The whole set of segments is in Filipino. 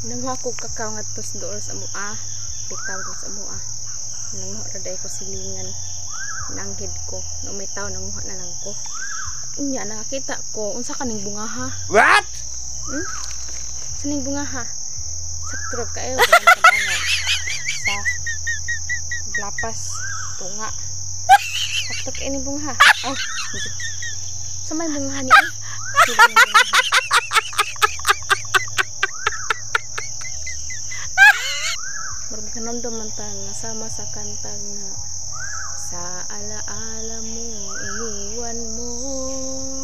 Nangha ko kakao nga tos dool sa mua. Bitaw dool sa mua. Nangha raday ko silingan. Nanggid ko. No may tao nanguha na lang ko. Unya nakakita ko unsa kaning bunga ha? What? Saning bunga ha? Sakto kayo bangan sa lapas tunga. Sakto kay ni bunga ha. Oh. Sa may bunga ni. Kanon dumantan nga sama sa kantang nga sa alaala mo iniwan mo.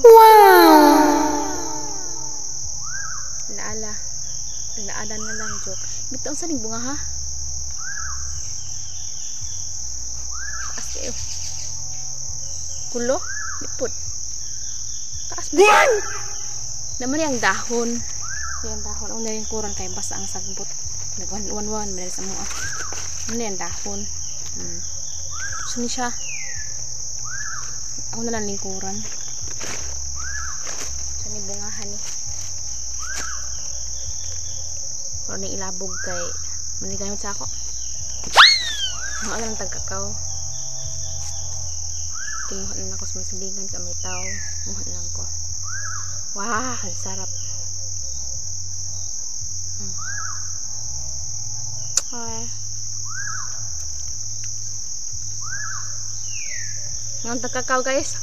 Wow! Laala na lang joke. Bitaw sa ning bunga ha? Taas kayo. Kulo? Lipod. Taas mo. Naman yung dahon. Yung dahon. Una yung kuran kay basta ang sagbot. Nag-1-1 madali sa mua. Ano yan dahon? So ni siya. Ako na lang lingkuran. Sa ni bungahan ni. Pero ni ilabog kay manigamit sa ako. Mga lang tagkakaw. Tinguhan na ako sa masilingan kami tao. Muhan lang ko. Wow, ang sarap. Ay. Ang tagkakaw guys.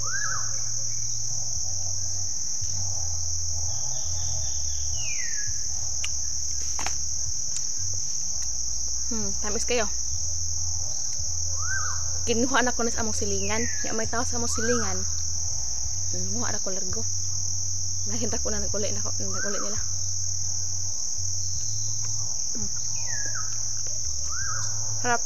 Tamis kayo. Kinuha na ko na sa among silingan. May tao sa among silingan. Kinuha na ko largo. Nakita ko na nag-uli nila. Harap.